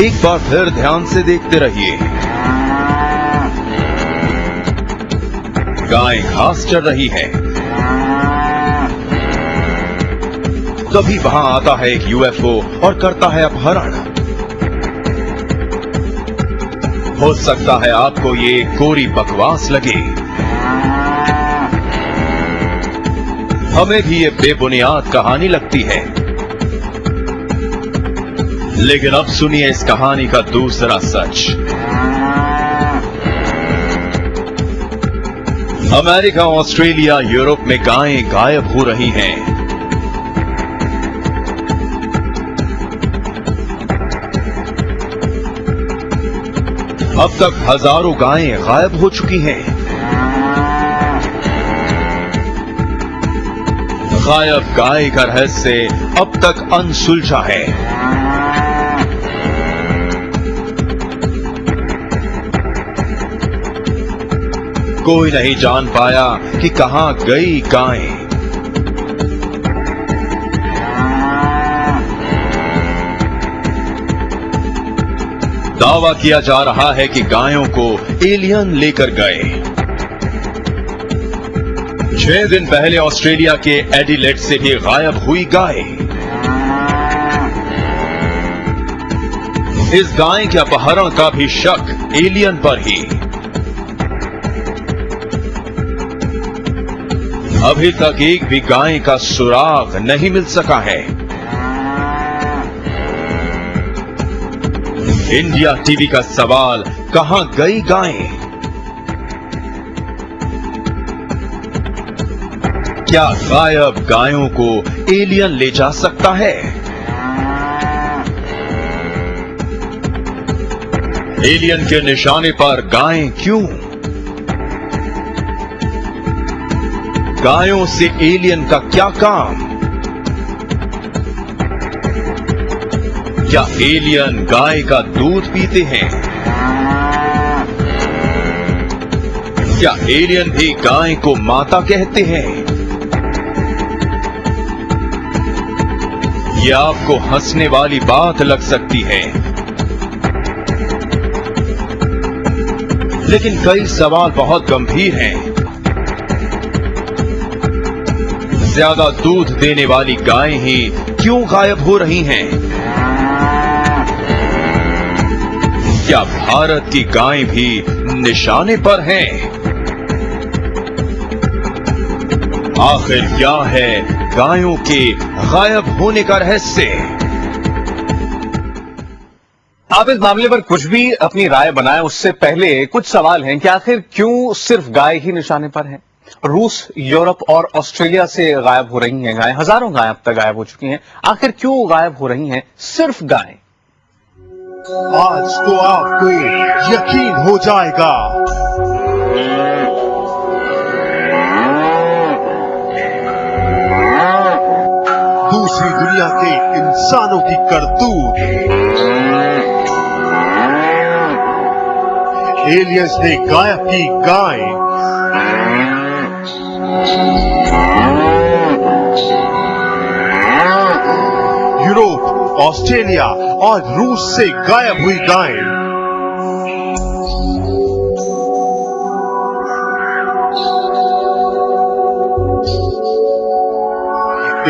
एक बार फिर ध्यान से देखते रहिए। गाय घास चर रही है। तभी वहां आता है एक यूएफओ और करता है अपहरण। हो सकता है आपको ये कोरी बकवास लगे। हमें भी ये बेबुनियाद कहानी लगती है, लेकिन अब सुनिए इस कहानी का दूसरा सच। अमेरिका, ऑस्ट्रेलिया, यूरोप में गायें गायब हो रही हैं। अब तक हजारों गायें गायब हो चुकी हैं। गायब गाय का रहस्य अब तक अनसुलझा है। कोई नहीं जान पाया कि कहां गई गाय। दावा किया जा रहा है कि गायों को एलियन लेकर गए। 6 दिन पहले ऑस्ट्रेलिया के एडिलेड से भी गायब हुई गाय। इस गाय के अपहरण का भी शक एलियन पर ही। अभी तक एक भी गाय का सुराग नहीं मिल सका है। इंडिया टीवी का सवाल, कहां गई गाय? क्या गायब गायों को एलियन ले जा सकता है? एलियन के निशाने पर गायें क्यों? गायों से एलियन का क्या काम? क्या एलियन गाय का दूध पीते हैं? क्या एलियन भी गाय को माता कहते हैं? यह आपको हंसने वाली बात लग सकती है, लेकिन कई सवाल बहुत गंभीर हैं। ज्यादा दूध देने वाली गायें ही क्यों गायब हो रही हैं? क्या भारत की गायें भी निशाने पर हैं? आखिर क्या है गायों के गायब होने का रहस्य? आप इस मामले पर कुछ भी अपनी राय बनाएं, उससे पहले कुछ सवाल हैं कि आखिर क्यों सिर्फ गाय ही निशाने पर है? रूस, यूरोप और ऑस्ट्रेलिया से गायब हो रही हैं गायें। हजारों गायें अब तक गायब हो चुकी हैं। आखिर क्यों गायब हो रही हैं सिर्फ गायें? आज तो आपको यकीन हो जाएगा। दूसरी दुनिया के इंसानों की करतूत। एलियंस ने गायब की गाय। यूरोप, ऑस्ट्रेलिया और रूस से गायब हुई गाय।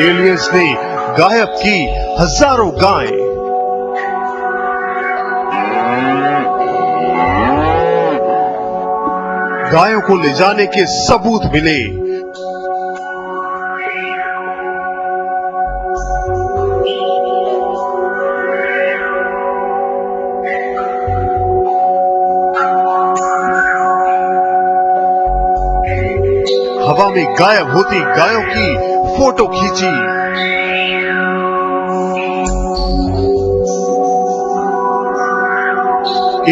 एलियंस ने गायब की हजारों गायें। गायों को ले जाने के सबूत मिले। हवा में गायब होती गायों की फोटो खींची।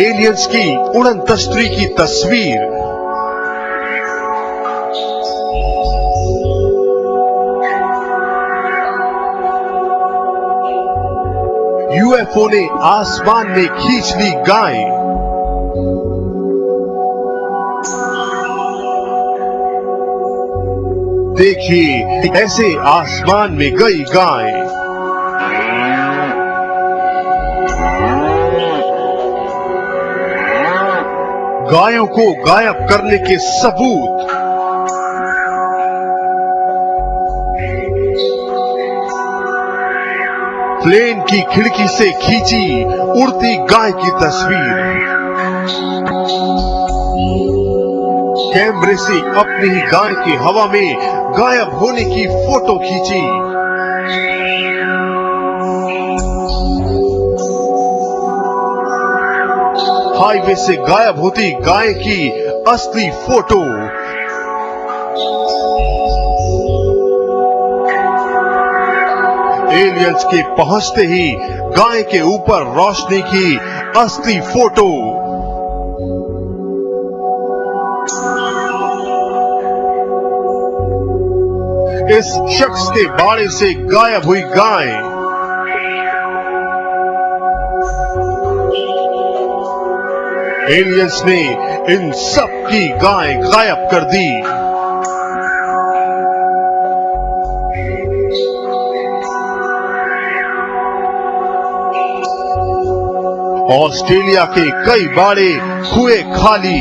एलियंस की उड़न तश्तरी की तस्वीर। यूएफओ ने आसमान में खींच ली गाय। देखिए ऐसे आसमान में गई गाय। गायों को गायब करने के सबूत। प्लेन की खिड़की से खींची उड़ती गाय की तस्वीर। कैमरे से अपनी ही गाय की हवा में गायब होने की फोटो खींची। हाईवे से गायब होती गाय की असली फोटो। एलियंस के पहुंचते ही गाय के ऊपर रोशनी की असली फोटो। इस शख्स के बाड़े से गायब हुई गाय। एलियंस ने इन सब की गाय गायब कर दी। ऑस्ट्रेलिया के कई बाड़े हुए खाली।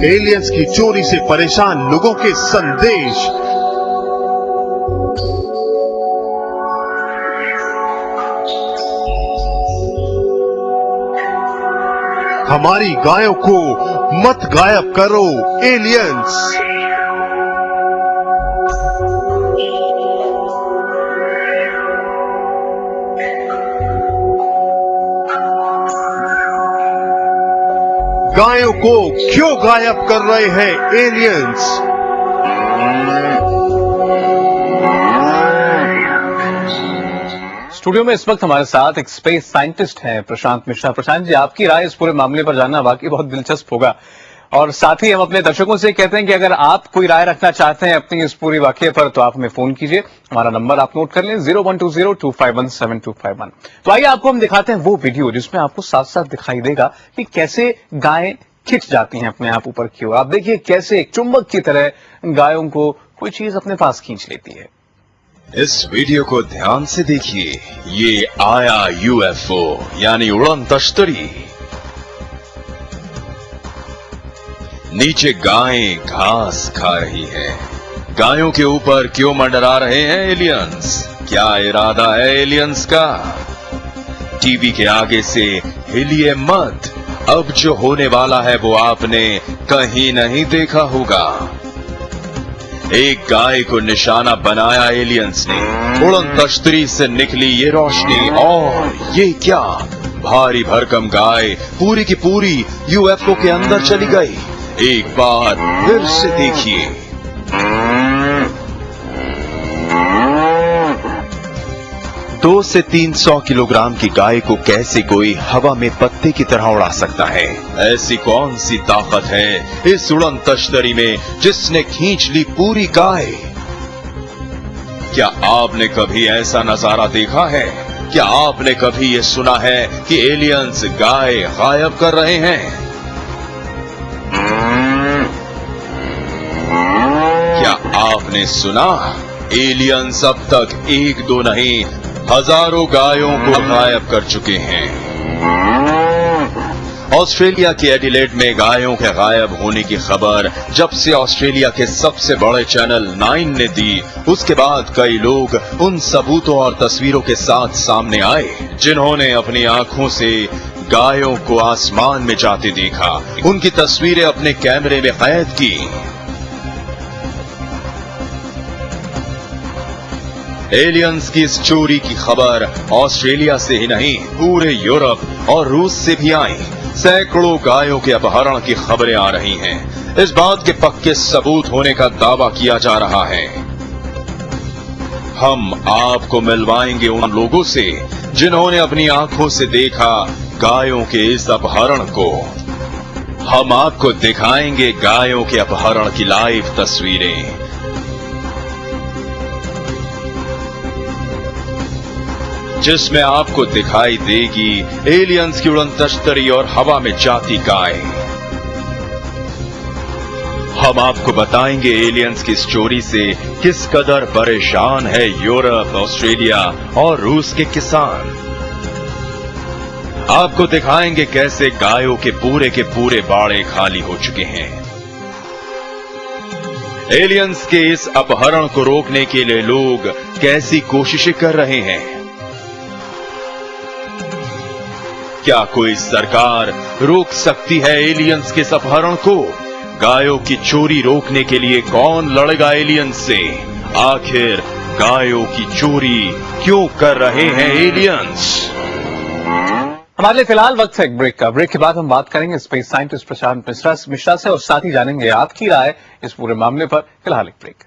एलियंस की चोरी से परेशान लोगों के संदेश। हमारी गायों को मत गायब करो एलियंस। गायों को क्यों गायब कर रहे हैं एलियंस? स्टूडियो में इस वक्त हमारे साथ एक स्पेस साइंटिस्ट हैं प्रशांत मिश्रा। प्रशांत जी, आपकी राय इस पूरे मामले पर जानना वाकई बहुत दिलचस्प होगा और साथ ही हम अपने दर्शकों से कहते हैं कि अगर आप कोई राय रखना चाहते हैं अपनी इस पूरी वाकये पर तो आप हमें फोन कीजिए। हमारा नंबर आप नोट कर लें 0120251721। तो आइए आपको हम दिखाते हैं वो वीडियो जिसमें आपको साफ साफ दिखाई देगा कि कैसे गायें खिंच जाती हैं अपने आप ऊपर की ओर। आप देखिए कैसे एक चुंबक की तरह गायों को कोई चीज अपने पास खींच लेती है। इस वीडियो को ध्यान से देखिए। ये आया यूएफओ यानी उड़न तश्तरी। नीचे गायें घास खा रही है। गायों के ऊपर क्यों मंडरा रहे हैं एलियंस? क्या इरादा है एलियंस का? टीवी के आगे से हिलिए मत। अब जो होने वाला है वो आपने कहीं नहीं देखा होगा। एक गाय को निशाना बनाया एलियंस ने। उड़न तश्तरी से निकली ये रोशनी और ये क्या? भारी भरकम गाय पूरी की पूरी यूएफओ के अंदर चली गई। एक बार फिर से देखिए। 200 से 300 किलोग्राम की गाय को कैसे कोई हवा में पत्ते की तरह उड़ा सकता है? ऐसी कौन सी ताकत है इस उड़न तश्तरी में जिसने खींच ली पूरी गाय? क्या आपने कभी ऐसा नजारा देखा है? क्या आपने कभी ये सुना है कि एलियंस गाय गायब कर रहे हैं? क्या आपने सुना एलियंस अब तक 1-2 नहीं हजारों गायों को गायब कर चुके हैं? ऑस्ट्रेलिया के एडिलेड में गायों के गायब होने की खबर जब से ऑस्ट्रेलिया के सबसे बड़े चैनल 9 ने दी, उसके बाद कई लोग उन सबूतों और तस्वीरों के साथ सामने आए जिन्होंने अपनी आंखों से गायों को आसमान में जाते देखा, उनकी तस्वीरें अपने कैमरे में कैद की। एलियंस की इस चोरी की खबर ऑस्ट्रेलिया से ही नहीं पूरे यूरोप और रूस से भी आई। सैकड़ों गायों के अपहरण की खबरें आ रही हैं। इस बात के पक्के सबूत होने का दावा किया जा रहा है। हम आपको मिलवाएंगे उन लोगों से जिन्होंने अपनी आंखों से देखा गायों के इस अपहरण को। हम आपको दिखाएंगे गायों के अपहरण की लाइव तस्वीरें। जिसमें आपको दिखाई देगी एलियंस की उड़न तश्तरी और हवा में जाती गाय। हम आपको बताएंगे एलियंस की स्टोरी से किस कदर परेशान है यूरोप, ऑस्ट्रेलिया और रूस के किसान। आपको दिखाएंगे कैसे गायों के पूरे बाड़े खाली हो चुके हैं। एलियंस के इस अपहरण को रोकने के लिए लोग कैसी कोशिशें कर रहे हैं। क्या कोई सरकार रोक सकती है एलियंस के इस अपहरण को? गायों की चोरी रोकने के लिए कौन लड़ेगा एलियंस से? आखिर गायों की चोरी क्यों कर रहे हैं एलियंस? हमारे लिए फिलहाल वक्त है एक ब्रेक का। ब्रेक के बाद हम बात करेंगे स्पेस साइंटिस्ट प्रशांत मिश्रा से और साथ ही जानेंगे आपकी राय इस पूरे मामले पर। फिलहाल एक ब्रेक।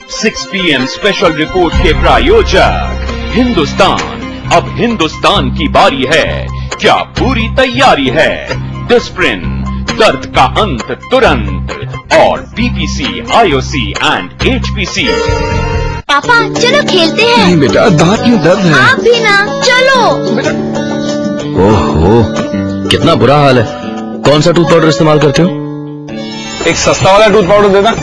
6 PM स्पेशल रिपोर्ट के प्रायोजक हिंदुस्तान। अब हिंदुस्तान की बारी है, क्या पूरी तैयारी है? डिस्प्रिन, दर्द का अंत तुरंत, और बीपीसी, आईओसी एंड एचपीसी। पापा चलो खेलते हैं। नहीं बेटा, दांत में दर्द है। आप भी ना, चलो। ओहो, कितना बुरा हाल है। कौन सा टूथ पाउडर इस्तेमाल करते हो? एक सस्ता वाला टूथ पाउडर देना।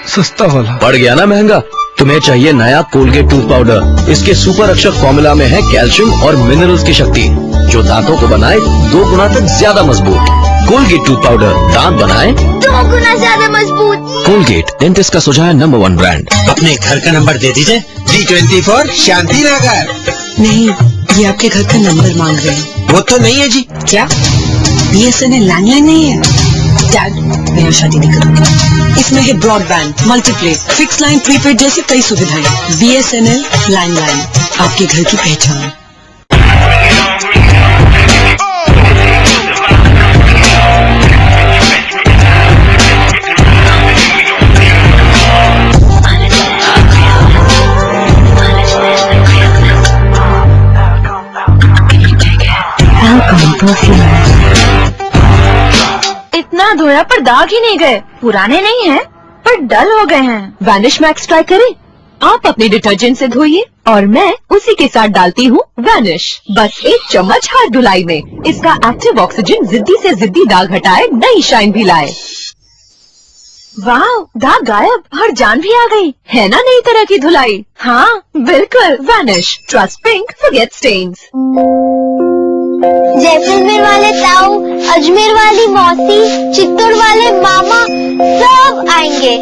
सस्ता वाला पड़ गया ना महंगा। तुम्हें चाहिए नया कोलगेट टूथ पाउडर। इसके सुपर अक्षक फॉर्मूला में है कैल्शियम और मिनरल्स की शक्ति, जो दांतों को बनाए 2 गुना तक ज्यादा मजबूत। कोलगेट टूथ पाउडर, दांत बनाए 2 गुना ज्यादा मजबूत। कोलगेट, डेंटिस्ट का सुझाव नंबर 1 ब्रांड। अपने घर का नंबर दे दीजिए। D24 शांति नगर। नहीं, ये आपके घर का नंबर मांग रहे हैं। वो तो नहीं है जी। क्या BSNL लैंडलाइन नहीं है? डैड, मैं यहाँ शादी नहीं करूँगी। इसमें है broadband, multiply, fix line, prepaid जैसी कई सुविधाएं। BSNL लैंडलाइन, आपके घर की पहचान। इतना धोया पर दाग ही नहीं गए। पुराने नहीं हैं, पर डल हो गए हैं। वैनिश मैक्स ट्राई करें। आप अपने डिटर्जेंट से धोइए और मैं उसी के साथ डालती हूँ वैनिश। बस 1 चम्मच हर धुलाई में। इसका एक्टिव ऑक्सीजन जिद्दी से जिद्दी दाग हटाए, नई शाइन भी लाए। वाह, दाग गायब और जान भी आ गई। है ना नई तरह की धुलाई? हाँ बिल्कुल। Vanish, trust pink, forget stains. Jaisalmer वाले ताऊ, अजमेर वाली मौसी, चित्तौड़ वाले मामा सब आएंगे।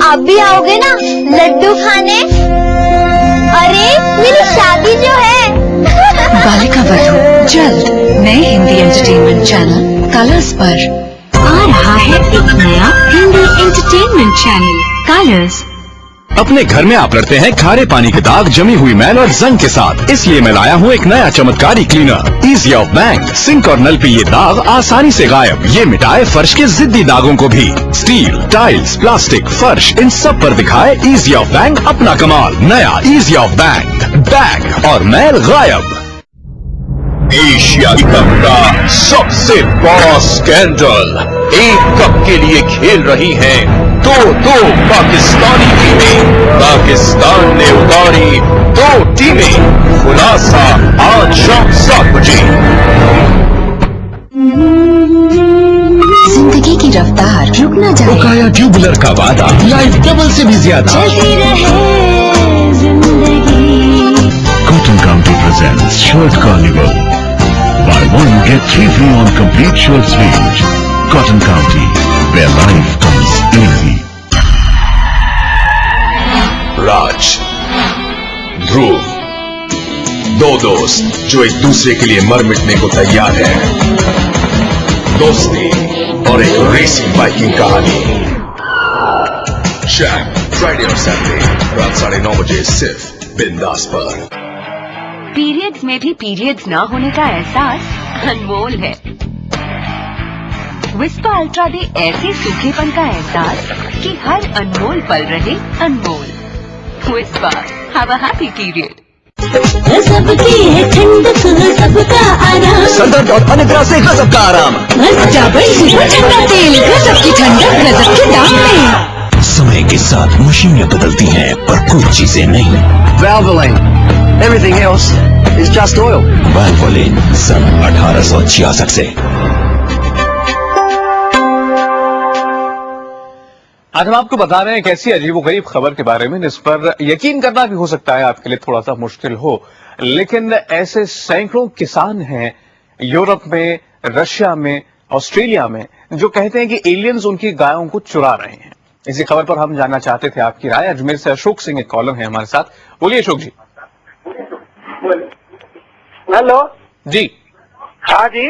आप भी आओगे ना लड्डू खाने? अरे मेरी शादी जो है। बालिका वधू जल्द नए हिंदी एंटरटेनमेंट चैनल कलर्स पर। आ रहा है एक नया हिंदी एंटरटेनमेंट चैनल कलर्स। अपने घर में आप लड़ते हैं खारे पानी के दाग, जमी हुई मैल और जंग के साथ, इसलिए मैं लाया हूँ एक नया चमत्कारी cleaner easy off bam. Sink और नल पे ये दाग आसानी से गायब। ये मिटाए फर्श के जिद्दी दागों को भी। स्टील, टाइल्स, प्लास्टिक, फर्श, इन सब पर दिखाए इजी ऑफ बैंक अपना कमाल। नया इजी ऑफ बैंक, बैग और मैल गायब। एशिया कप का सबसे बड़ा स्कैंडल। एक कप के लिए खेल रही हैं दो पाकिस्तानी टीमें। पाकिस्तान ने उतारी 2 टीमें। खुलासा आज शाम 7 बजे। जिंदगी की रफ्तार रुक न जाए। बकाया ट्यूबुलर का वादा, लाइफ डबल से भी ज्यादा। चलती रहे जिंदगी। Cotton County presents Shirt Carnival. Buy 1 get 3 free on complete shirts range. Cotton County, where life comes easy. राज, ध्रुव, 2 दोस्त जो एक दूसरे के लिए मर मिटने को तैयार है। दोस्ती और एक रेसिंग बाइकिंग कहानी। शैक, फ्राइडे और सैटरडे रात 9:30 बजे सिर्फ बिंदास पर। पीरियड्स में भी पीरियड्स ना होने का एहसास अनमोल है। विस्पा अल्ट्रा दे ऐसे सूखेपन का एहसास कि हर अनमोल पल रहे अनमोल। विस्पा, हैव अ हैप्पी पीरियड। सबकी है ठंडक, सबका आराम। सरदर्द और अनिद्रा से गजब का आराम। डाबर सुपर ठंडा तेल, गजब की ठंडक, गजब के दाम में। समय के साथ मशीनें बदलती हैं पर कुछ चीजें नहीं। Valvoline, Everything else is just oil. Valvoline सन 1866 से। आज हम आपको बता रहे हैं एक ऐसी अजीबोगरीब खबर के बारे में जिस पर यकीन करना भी हो सकता है आपके लिए थोड़ा सा मुश्किल हो, लेकिन ऐसे सैकड़ों किसान हैं यूरोप में, रशिया में, ऑस्ट्रेलिया में जो कहते हैं कि एलियंस उनकी गायों को चुरा रहे हैं। इसी खबर पर हम जानना चाहते थे आपकी राय। अजमेर से अशोक सिंह एक कॉलर है हमारे साथ। बोलिए अशोक जी। हेलो जी। हाँ जी,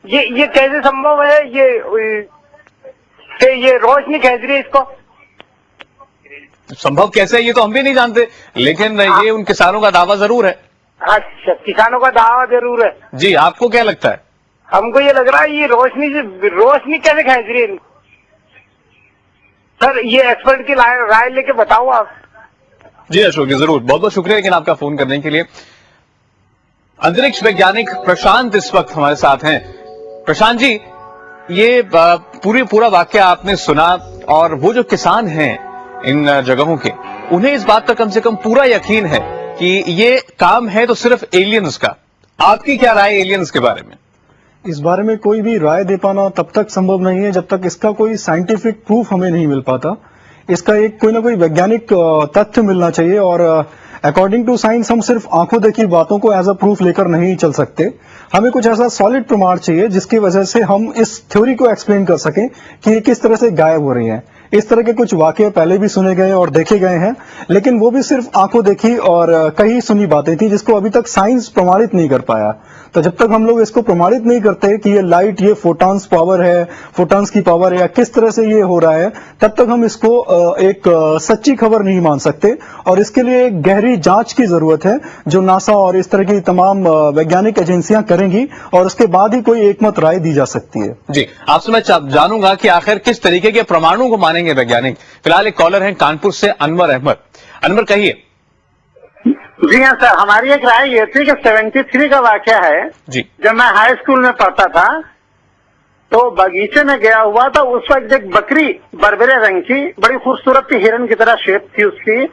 ये कैसे संभव है? ये रोशनी कैसे रही इसको? संभव कैसे है ये तो हम भी नहीं जानते, लेकिन ये उन किसानों का दावा जरूर है। अच्छा, किसानों का दावा जरूर है। जी, आपको क्या लगता है? हमको ये लग रहा है ये रोशनी कैसे खींच रही है? सर, ये एक्सपर्ट की राय लेके बताओ आप। जी अशोक जी, जरूर, बहुत बहुत शुक्रिया लेकिन आपका फोन करने के लिए। अंतरिक्ष वैज्ञानिक प्रशांत इस वक्त हमारे साथ हैं। प्रशांत जी, ये पूरा वाक्य आपने सुना और वो जो किसान हैं इन जगहों के, उन्हें इस बात पर कम से कम पूरा यकीन है कि ये काम है तो सिर्फ एलियंस का। आपकी क्या राय एलियंस के बारे में? इस बारे में कोई भी राय दे पाना तब तक संभव नहीं है जब तक इसका कोई साइंटिफिक प्रूफ हमें नहीं मिल पाता। इसका एक कोई ना कोई वैज्ञानिक तथ्य मिलना चाहिए और अकॉर्डिंग टू साइंस हम सिर्फ आंखों देखी बातों को एज अ प्रूफ लेकर नहीं चल सकते। हमें कुछ ऐसा सॉलिड प्रमाण चाहिए जिसकी वजह से हम इस थ्योरी को एक्सप्लेन कर सकें कि ये किस तरह से गायब हो रही हैं। इस तरह के कुछ वाकये पहले भी सुने गए और देखे गए हैं, लेकिन वो भी सिर्फ आंखों देखी और कहीं सुनी बातें थी जिसको अभी तक साइंस प्रमाणित नहीं कर पाया। तो जब तक हम लोग इसको प्रमाणित नहीं करते कि ये लाइट, ये फोटॉन्स पावर है, फोटॉन्स की पावर है या किस तरह से ये हो रहा है, तब तक हम इसको एक सच्ची खबर नहीं मान सकते। और इसके लिए एक गहरी जांच की जरूरत है जो नासा और इस तरह की तमाम वैज्ञानिक एजेंसियां करेंगी और उसके बाद ही कोई एकमत राय दी जा सकती है। जी, आपसे मैं जानूंगा कि आखिर किस तरीके के प्रमाणों को मानेंगे वैज्ञानिक। फिलहाल एक कॉलर है कानपुर से, अनवर अहमद। अनवर, कहिए। जी हाँ सर, हमारी एक राय ये थी कि 73 का वाकया है जी। जब मैं हाई स्कूल में पढ़ता था तो बगीचे में गया हुआ था, उस वक्त एक बकरी बरबरे रंग की, बड़ी खूबसूरत थी, हिरन की तरह शेप थी उसकी।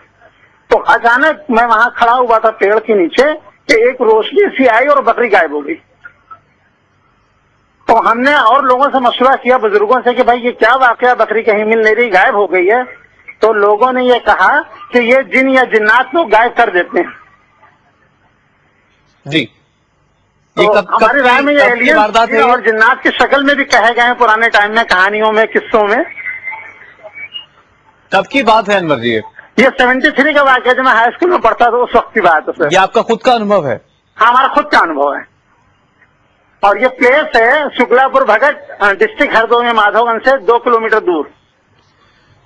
तो अचानक मैं वहां खड़ा हुआ था पेड़ के नीचे कि एक रोशनी सी आई और बकरी गायब हो गई। तो हमने और लोगों से मशवरा किया, बुजुर्गों से, कि भाई ये क्या वाकया, बकरी कहीं मिल नहीं रही, गायब हो गई है। तो लोगों ने ये कहा कि ये जिन या जिन्नात लोग गायब कर देते हैं। जी, तो हमारी राय में ये एलियन और जिन्नात की शक्ल में भी कहे गए हैं पुराने टाइम में, कहानियों में, किस्सों में। कब की बात है अनवर जी? ये 73 का वाकया, जब मैं हाई स्कूल में पढ़ता था उस वक्त की बात है सर। ये आपका खुद का अनुभव है? हाँ, हमारा खुद का अनुभव है। और ये प्लेस है शुक्लापुर भगत, डिस्ट्रिक्ट हरदोई, माधवगंज से 2 किलोमीटर दूर।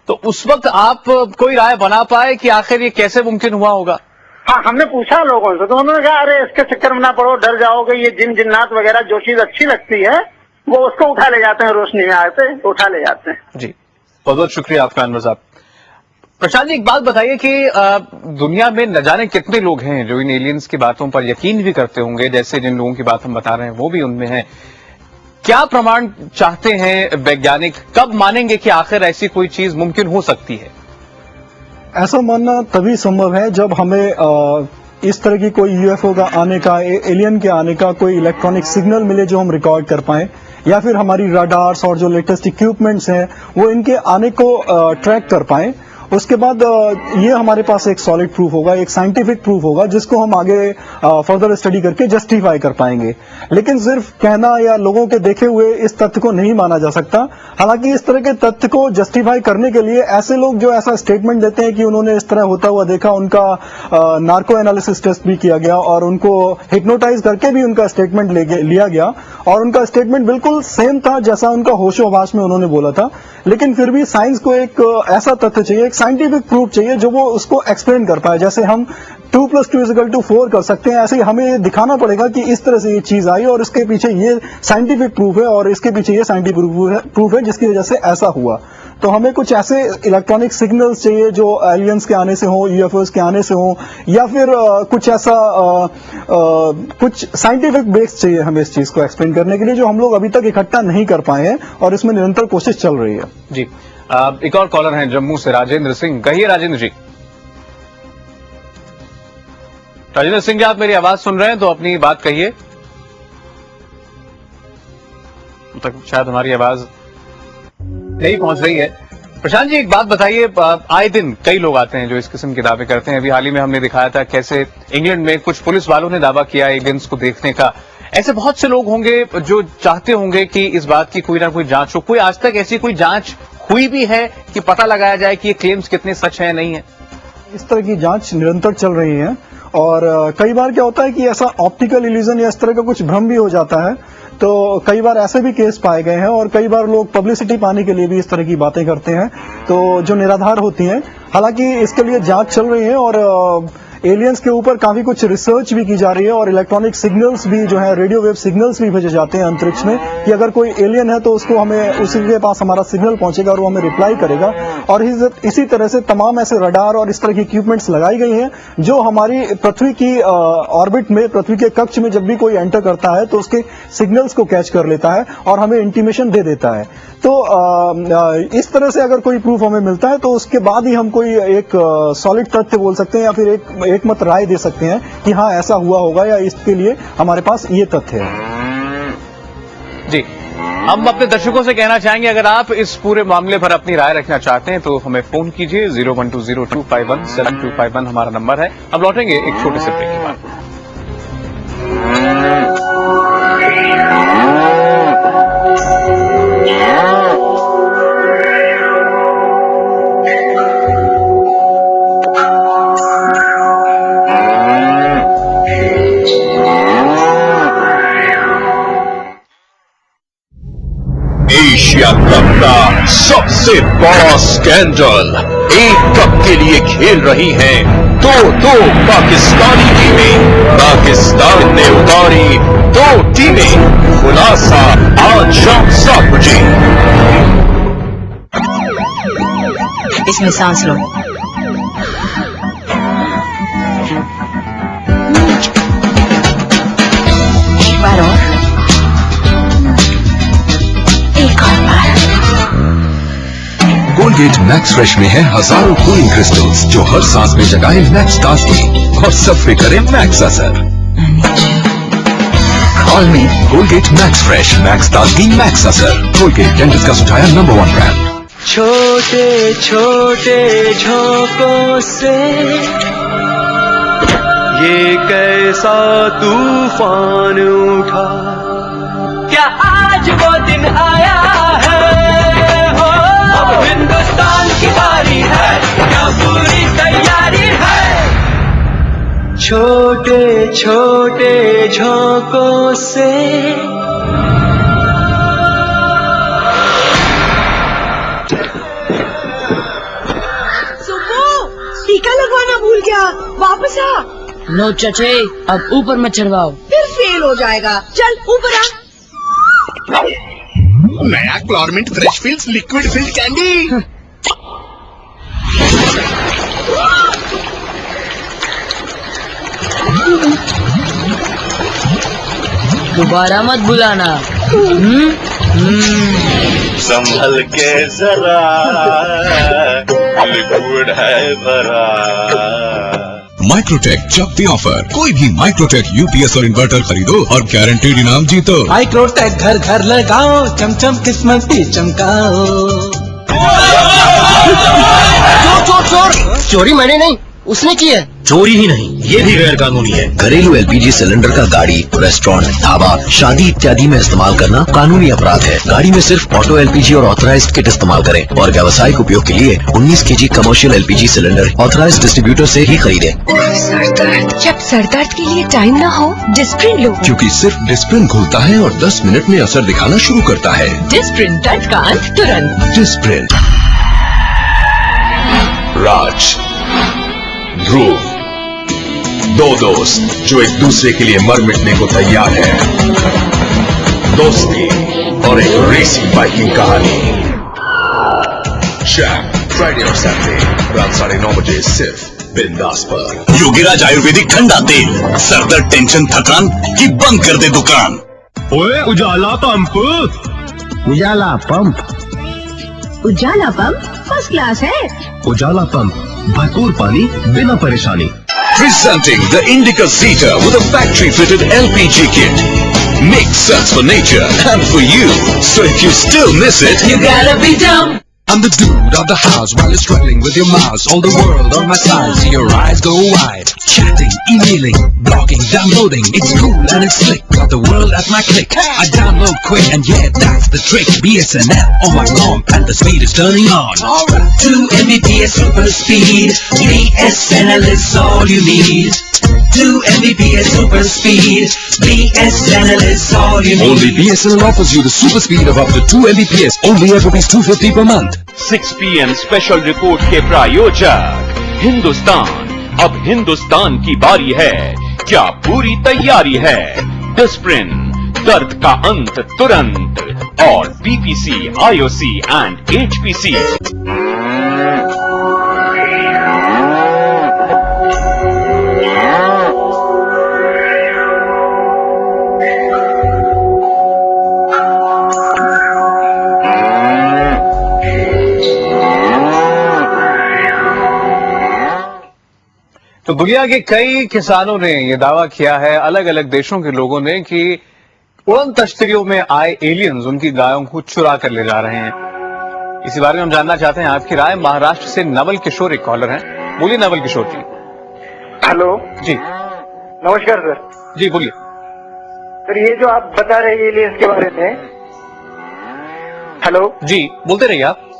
तो उस वक्त आप कोई राय बना पाए कि आखिर ये कैसे मुमकिन हुआ होगा? हाँ, हमने पूछा लोगों से, तो उन्होंने कहा अरे इसके चक्कर में ना पड़ो, डर जाओगे, ये जिन जिन्नात वगैरह जो चीज अच्छी लगती है वो उसको उठा ले जाते हैं, रोशनी में आते उठा ले जाते हैं। जी, बहुत बहुत शुक्रिया आपका अनवर साहब। प्रशांत जी, एक बात बताइए कि दुनिया में न जाने कितने लोग हैं जो इन एलियंस की बातों पर यकीन भी करते होंगे, जैसे जिन लोगों की बात हम बता रहे हैं वो भी उनमें हैं। क्या प्रमाण चाहते हैं वैज्ञानिक? कब मानेंगे कि आखिर ऐसी कोई चीज मुमकिन हो सकती है? ऐसा मानना तभी संभव है जब हमें इस तरह की कोई यूएफओ का आने का, एलियन के आने का कोई इलेक्ट्रॉनिक सिग्नल मिले जो हम रिकॉर्ड कर पाएं, या फिर हमारी रडार्स और जो लेटेस्ट इक्विपमेंट्स हैं वो इनके आने को ट्रैक कर पाएं। उसके बाद ये हमारे पास एक सॉलिड प्रूफ होगा, एक साइंटिफिक प्रूफ होगा जिसको हम आगे फर्दर स्टडी करके जस्टिफाई कर पाएंगे। लेकिन सिर्फ कहना या लोगों के देखे हुए इस तथ्य को नहीं माना जा सकता। हालांकि इस तरह के तथ्य को जस्टिफाई करने के लिए ऐसे लोग जो ऐसा स्टेटमेंट देते हैं कि उन्होंने इस तरह होता हुआ देखा, उनका नार्को एनालिसिस टेस्ट भी किया गया और उनको हिप्नोटाइज करके भी उनका स्टेटमेंट लिया गया और उनका स्टेटमेंट बिल्कुल सेम था जैसा उनका होशो-हवास में उन्होंने बोला था। लेकिन फिर भी साइंस को एक ऐसा तथ्य चाहिए, एक साइंटिफिक प्रूफ चाहिए जो वो उसको एक्सप्लेन कर पाए। जैसे हम 2 + 2 = 4 कर सकते हैं, ऐसे ही हमें ये दिखाना पड़ेगा कि इस तरह से ये चीज आई और इसके पीछे ये साइंटिफिक प्रूफ है और इसके पीछे ये साइंटिफिक प्रूफ है जिसकी वजह से ऐसा हुआ। तो हमें कुछ ऐसे इलेक्ट्रॉनिक सिग्नल्स चाहिए जो एलियंस के आने से हो, यूएफओस के आने से हो, या फिर कुछ ऐसा कुछ साइंटिफिक बेस चाहिए हमें इस चीज को एक्सप्लेन करने के लिए, जो हम लोग अभी तक इकट्ठा नहीं कर पाए हैं और इसमें निरंतर कोशिश चल रही है। जी, एक और कॉलर हैं जम्मू से, राजेंद्र सिंह। कहिए राजेंद्र जी। राजेंद्र सिंह जी, आप मेरी आवाज सुन रहे हैं तो अपनी बात कहिए। तक शायद हमारी आवाज नहीं पहुंच रही है। प्रशांत जी, एक बात बताइए, आए दिन कई लोग आते हैं जो इस किस्म के दावे करते हैं। अभी हाल ही में हमने दिखाया था कैसे इंग्लैंड में कुछ पुलिस वालों ने दावा किया एलियंस को देखने का। ऐसे बहुत से लोग होंगे जो चाहते होंगे कि इस बात की कोई ना कोई जांच हो। कोई आज तक ऐसी कोई जांच हुई भी है कि पता लगाया जाए कि ये क्लेम्स कितने सच हैं नहीं है? इस तरह की जांच निरंतर चल रही है और कई बार क्या होता है कि ऐसा ऑप्टिकल इल्यूजन या इस तरह का कुछ भ्रम भी हो जाता है। तो कई बार ऐसे भी केस पाए गए हैं और कई बार लोग पब्लिसिटी पाने के लिए भी इस तरह की बातें करते हैं तो जो निराधार होती हैं। हालांकि इसके लिए जांच चल रही है और एलियंस के ऊपर काफी कुछ रिसर्च भी की जा रही है और इलेक्ट्रॉनिक सिग्नल्स भी जो है, रेडियो वेव सिग्नल्स भी भेजे जाते हैं अंतरिक्ष में कि अगर कोई एलियन है तो उसको हमें उसी के पास हमारा सिग्नल पहुंचेगा और वो हमें रिप्लाई करेगा। और इसी तरह से तमाम ऐसे रडार और इस तरह की इक्विपमेंट्स लगाई गई हैं जो हमारी पृथ्वी की ऑर्बिट में, पृथ्वी के कक्ष में जब भी कोई एंटर करता है तो उसके सिग्नल्स को कैच कर लेता है और हमें इंटीमेशन दे देता है। तो इस तरह से अगर कोई प्रूफ हमें मिलता है तो उसके बाद ही हम कोई एक सॉलिड तथ्य बोल सकते हैं या फिर एक मत राय दे सकते हैं कि हाँ ऐसा हुआ होगा या इसके लिए हमारे पास ये तथ्य है। जी, हम अपने दर्शकों से कहना चाहेंगे अगर आप इस पूरे मामले पर अपनी राय रखना चाहते हैं तो हमें फोन कीजिए। 01202517251 हमारा नंबर है। अब लौटेंगे एक छोटे से ब्रेक के बाद। एशिया कप का सबसे बड़ा स्कैंडल, एक कप के लिए खेल रही हैं दो पाकिस्तानी टीमें। पाकिस्तान ने उतारी 2 टीमें। खुलासा आज शाम 7 बजे। इसमें सांस लो। एक बार और, एक और बार। कोलगेट मैक्स फ्रेश में है हजारों कूलिंग क्रिस्टल्स जो हर सांस में जगाए मैक्स ताजगी और सब पे करे मैक्स असर। कॉल में कोलगेट मैक्स फ्रेश, मैक्स ताजगी, मैक्स असर। कोलगेट डेंटिस्ट का सुझाया नंबर 1 ब्रांड। छोटे छोटे झोंकों से ये कैसा तूफान उठा, क्या आज वो दिन आया है? हो अब हिंदुस्तान की बारी है, क्या पूरी तैयारी है? छोटे छोटे झोंकों से टीका लगवाना भूल गया, वापस आ। नो चचे, अब ऊपर मत चढ़वाओ, फिर फेल हो जाएगा। चल ऊपर आ। नया Chlormint fresh feels liquid filled candy. दोबारा मत बुलाना। संभल के जरा, लिक्विड है भरा। माइक्रोटेक चकती ऑफर, कोई भी माइक्रोटेक यूपीएस और इन्वर्टर खरीदो और गारंटीड इनाम जीतो। माइक्रोटेक घर घर लगाओ, चमचम किस्मत भी चमकाओ। चोर चोरी मैंने नहीं, उसने की है। चोरी ही नहीं, ये भी गैर कानूनी है। घरेलू एलपीजी सिलेंडर का गाड़ी, रेस्टोरेंट, ढाबा, शादी इत्यादि में इस्तेमाल करना कानूनी अपराध है। गाड़ी में सिर्फ ऑटो एलपीजी और ऑथराइज्ड किट इस्तेमाल करें और व्यावसायिक उपयोग के लिए 19 KG commercial LPG cylinder authorised distributor से ही खरीदें। जब सर दर्द के लिए टाइम ना हो, डिस्प्रिन लो, क्योंकि सिर्फ डिस्प्रिन घुलता है और 10 मिनट में असर दिखाना शुरू करता है। डिस्प्रिन, दर्द का अंत तुरंत। डिस्प्रिन। राज, ध्रुव, 2 दोस्त जो एक दूसरे के लिए मर मिटने को तैयार है। दोस्ती और एक रेसिंग बाइकिंग कहानी। शैम, फ्राइडे और सैटरडे रात 9:30 बजे सिर्फ बिंदास पर। योगीराज आयुर्वेदिक ठंडा तेल, सरदर्द, टेंशन, थकान की बंद कर दे दुकान। ओए उजाला पंप। उजाला पंप, उजाला पंप फर्स्ट क्लास है। उजाला पंप, भरपूर पानी बिना परेशानी। Presenting the Indica Zeta with a factory-fitted LPG kit. Makes sense for nature and for you. So if you still miss it, you gotta be dumb. I'm the dude of the house while you're struggling with your mouse. All the world on my side, see your eyes go wide. Chatting, emailing, blogging, downloading. It's cool and it's slick, got the world at my click. I download quick and yeah, that's the trick. BSNL on my comp and the speed is turning on. Alright. 2 Mbps super speed. BSNL is all you need. 2 Mbps super speed. BSNL is all you need. Only BSNL offers you the super speed of up to 2 Mbps. Only at ₹250 per month. 6 PM special report के प्रायोजक हिंदुस्तान। अब हिंदुस्तान की बारी है, क्या पूरी तैयारी है? डिस्प्रिन, दर्द का अंत तुरंत, और बीपीसी, आईओसी एंड एचपीसी। तो दुनिया के कई किसानों ने यह दावा किया है, अलग अलग देशों के लोगों ने, कि उड़न तश्तरियों में आए एलियंस उनकी गायों को चुरा कर ले जा रहे हैं। इसी बारे में हम जानना चाहते हैं आपकी राय। महाराष्ट्र से नवल किशोर एक कॉलर हैं। बोलिए नवल किशोर जी। हेलो जी, नमस्कार सर। जी बोलिए सर, ये जो आप बता रहे हैं एलियंस के बारे में। हेलो जी, बोलते रहिए आप।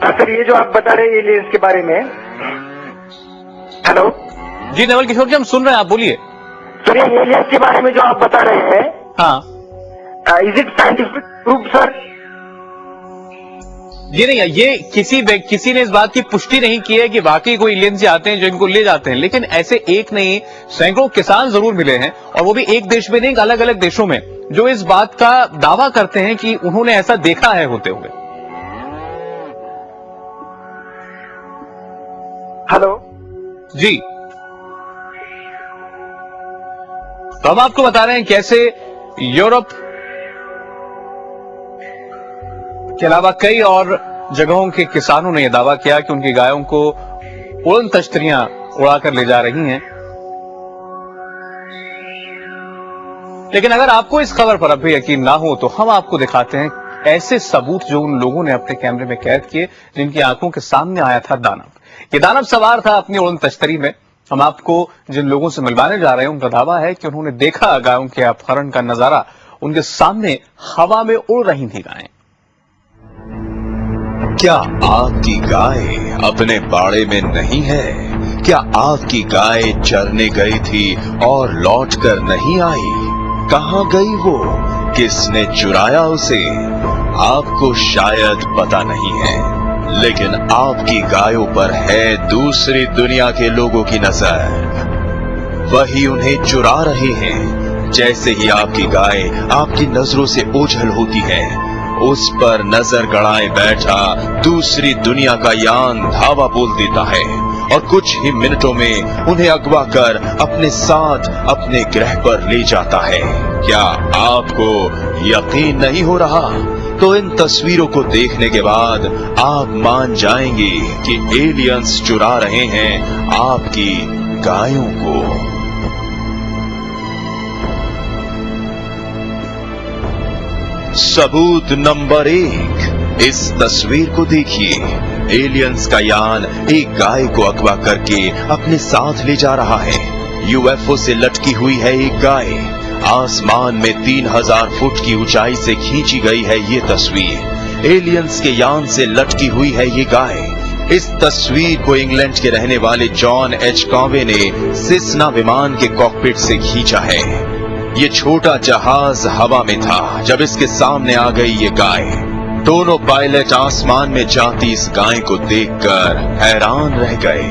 सर, ये जो आप बता रहे हैं एलियंस के बारे में। हेलो जी नवल किशोर जी, हम सुन रहे हैं, आप बोलिए। सर, ये एलियंस के बारे में जो आप बता रहे हैं, हाँ, is it scientific proof sir? ये नहीं है, ये किसी ने इस बात की पुष्टि नहीं की है कि वाकई कोई एलियंस आते हैं जो इनको ले जाते हैं, लेकिन ऐसे एक नहीं सैकड़ों किसान जरूर मिले हैं, और वो भी एक देश में नहीं, अलग अलग देशों में, जो इस बात का दावा करते हैं कि उन्होंने ऐसा देखा है होते हुए। हेलो जी, तो हम आपको बता रहे हैं कैसे यूरोप के अलावा कई और जगहों के किसानों ने यह दावा किया कि उनकी गायों को उड़न तश्तरियां उड़ाकर ले जा रही हैं। लेकिन अगर आपको इस खबर पर अब भी यकीन ना हो, तो हम आपको दिखाते हैं ऐसे सबूत जो उन लोगों ने अपने कैमरे में कैद किए, जिनकी आंखों के सामने आया था दानव। ये दानव सवार था अपनी उड़न तश्तरी में। हम आपको जिन लोगों से मिलवाने जा रहे हैं, उनका दावा है कि उन्होंने देखा गायों के अपहरण का नजारा, उनके सामने हवा में उड़ रही थी गायें। क्या आपकी गाय अपने बाड़े में नहीं है? क्या आपकी गाय चरने गई थी और लौटकर नहीं आई? कहां गई वो? किसने चुराया उसे? आपको शायद पता नहीं है, लेकिन आपकी गायों पर है दूसरी दुनिया के लोगों की नजर। वही उन्हें चुरा रहे हैं। जैसे ही आपकी गाय आपकी नजरों से ओझल होती है, उस पर नजर गड़ाए बैठा दूसरी दुनिया का यान धावा बोल देता है और कुछ ही मिनटों में उन्हें अगवा कर अपने साथ अपने ग्रह पर ले जाता है। क्या आपको यकीन नहीं हो रहा? तो इन तस्वीरों को देखने के बाद आप मान जाएंगे कि एलियंस चुरा रहे हैं आपकी गायों को। सबूत नंबर 1, इस तस्वीर को देखिए। एलियंस का यान एक गाय को अगवा करके अपने साथ ले जा रहा है। यूएफओ से लटकी हुई है एक गाय। आसमान में 3000 फुट की ऊंचाई से खींची गई है ये तस्वीर। एलियंस के यान से लटकी हुई है ये गाय। इस तस्वीर को इंग्लैंड के रहने वाले जॉन एच कॉवे ने सेस्ना विमान के कॉकपिट से खींचा है। ये छोटा जहाज हवा में था जब इसके सामने आ गई ये गाय। दोनों पायलट आसमान में जाती इस गाय को देखकर हैरान रह गए।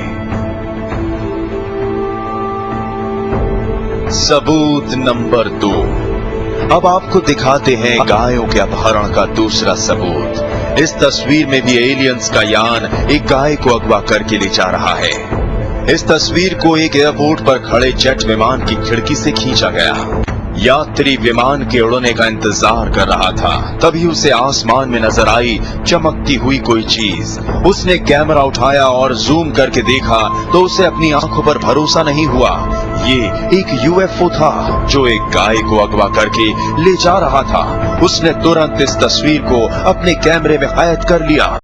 सबूत नंबर 2, अब आपको दिखाते हैं गायों के अपहरण का दूसरा सबूत। इस तस्वीर में भी एलियंस का यान एक गाय को अगवा करके ले जा रहा है। इस तस्वीर को एक एयरपोर्ट पर खड़े जेट विमान की खिड़की से खींचा गया। यात्री विमान के उड़ने का इंतजार कर रहा था, तभी उसे आसमान में नजर आई चमकती हुई कोई चीज। उसने कैमरा उठाया और जूम करके देखा तो उसे अपनी आंखों पर भरोसा नहीं हुआ। ये एक यूएफओ था जो एक गाय को अगवा करके ले जा रहा था। उसने तुरंत इस तस्वीर को अपने कैमरे में कैद कर लिया।